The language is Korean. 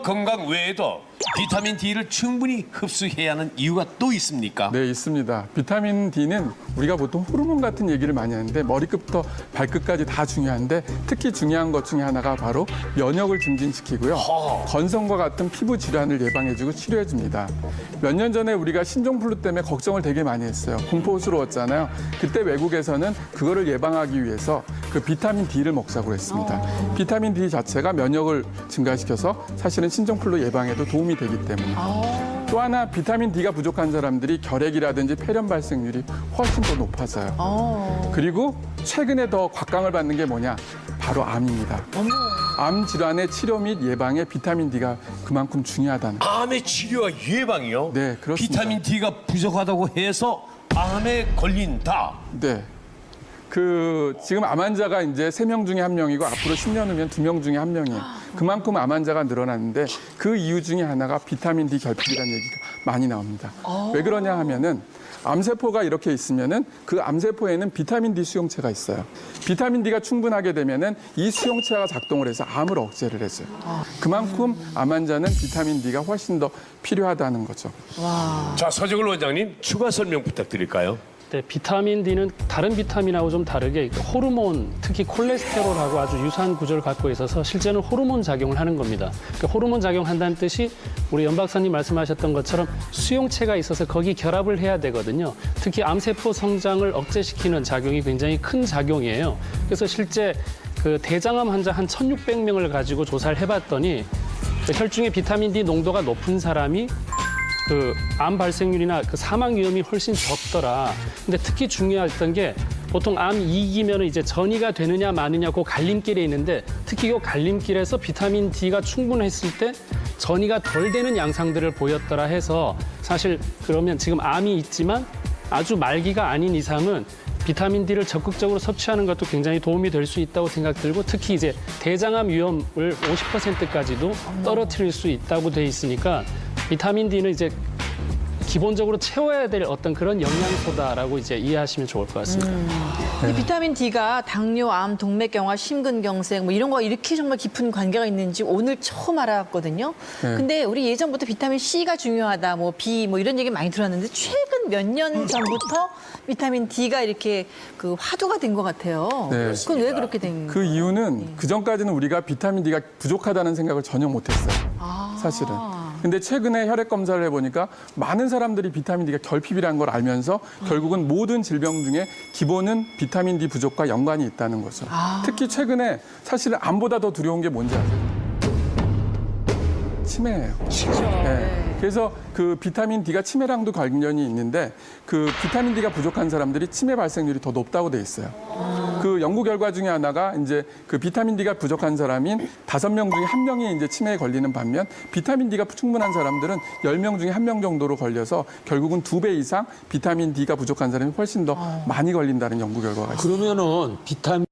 건강 외에도 비타민 D를 충분히 흡수해야 하는 이유가 또 있습니까? 네, 있습니다. 비타민 D는 우리가 보통 호르몬 같은 얘기를 많이 하는데 머리끝부터 발끝까지 다 중요한데 특히 중요한 것 중에 하나가 바로 면역을 증진시키고요. 건성과 같은 피부 질환을 예방해주고 치료해줍니다. 몇 년 전에 우리가 신종플루 때문에 걱정을 되게 많이 했어요. 공포스러웠잖아요. 그때 외국에서는 그거를 예방하기 위해서 그 비타민 D를 먹자고 했습니다. 비타민 D 자체가 면역을 증가시켜서 사실은 신종플루 예방에도 도움이 되기 때문에. 또 하나 비타민 D가 부족한 사람들이 결핵이라든지 폐렴 발생률이 훨씬 더 높아져요. 그리고 최근에 더 곽강을 받는 게 뭐냐? 바로 암입니다. 암 질환의 치료 및 예방에 비타민 D가 그만큼 중요하다는 거예요. 암의 치료와 예방이요? 네, 그렇습니다. 비타민 D가 부족하다고 해서 암에 걸린다. 네. 지금 암 환자가 이제 3명 중에 1명이고 앞으로 10년 후면 2명 중에 1명이에요. 그만큼 암 환자가 늘어났는데 그 이유 중에 하나가 비타민 D 결핍이라는 얘기가 많이 나옵니다. 왜 그러냐 하면은 암세포가 이렇게 있으면은 그 암세포에는 비타민 D 수용체가 있어요. 비타민 D가 충분하게 되면은 이 수용체가 작동을 해서 암을 억제를 해줘요. 그만큼 암 환자는 비타민 D가 훨씬 더 필요하다는 거죠. 자, 서정을 원장님 추가 설명 부탁드릴까요? 네, 비타민 D는 다른 비타민하고 좀 다르게 호르몬, 특히 콜레스테롤하고 아주 유사한 구조를 갖고 있어서 실제는 호르몬 작용을 하는 겁니다. 그러니까 호르몬 작용한다는 뜻이 우리 연 박사님 말씀하셨던 것처럼 수용체가 있어서 거기 결합을 해야 되거든요. 특히 암세포 성장을 억제시키는 작용이 굉장히 큰 작용이에요. 그래서 실제 그 대장암 환자 한 1,600명을 가지고 조사를 해봤더니 혈중의 비타민 D 농도가 높은 사람이 그 암 발생률이나 그 사망 위험이 훨씬 적더라. 근데 특히 중요했던 게 보통 암 2기면은 이제 전이가 되느냐 마느냐 그 갈림길에 있는데 특히 이 갈림길에서 비타민 D가 충분했을 때 전이가 덜 되는 양상들을 보였더라 해서 사실 그러면 지금 암이 있지만 아주 말기가 아닌 이상은 비타민 D를 적극적으로 섭취하는 것도 굉장히 도움이 될 수 있다고 생각 들고 특히 이제 대장암 위험을 50%까지도 떨어뜨릴 수 있다고 돼 있으니까 비타민 D는 이제 기본적으로 채워야 될 어떤 그런 영양소다라고 이제 이해하시면 좋을 것 같습니다. 이 비타민 D가 당뇨, 암, 동맥경화, 심근경색 뭐 이런 거 이렇게 정말 깊은 관계가 있는지 오늘 처음 알았거든요. 네. 근데 우리 예전부터 비타민 C가 중요하다, 뭐 B 뭐 이런 얘기 많이 들었는데 최근 몇 년 전부터 비타민 D가 이렇게 그 화두가 된 것 같아요. 네. 그건 왜 그렇게 된 그 거예요? 이유는 그전까지는 우리가 비타민 D가 부족하다는 생각을 전혀 못했어요. 사실은. 근데 최근에 혈액 검사를 해보니까 많은 사람들이 비타민 D가 결핍이라는 걸 알면서 결국은 모든 질병 중에 기본은 비타민 D 부족과 연관이 있다는 거죠. 특히 최근에 사실은 암보다 더 두려운 게 뭔지 아세요? 치매예요. 네. 그래서 그 비타민 D가 치매랑도 관련이 있는데 그 비타민 D가 부족한 사람들이 치매 발생률이 더 높다고 돼 있어요. 그 연구 결과 중에 하나가 이제 그 비타민 D가 부족한 사람인 5명 중에 1명이 이제 치매에 걸리는 반면 비타민 D가 충분한 사람들은 10명 중에 1명 정도로 걸려서 결국은 2배 이상 비타민 D가 부족한 사람이 훨씬 더 많이 걸린다는 연구 결과가 있어요. 그러면은 비타민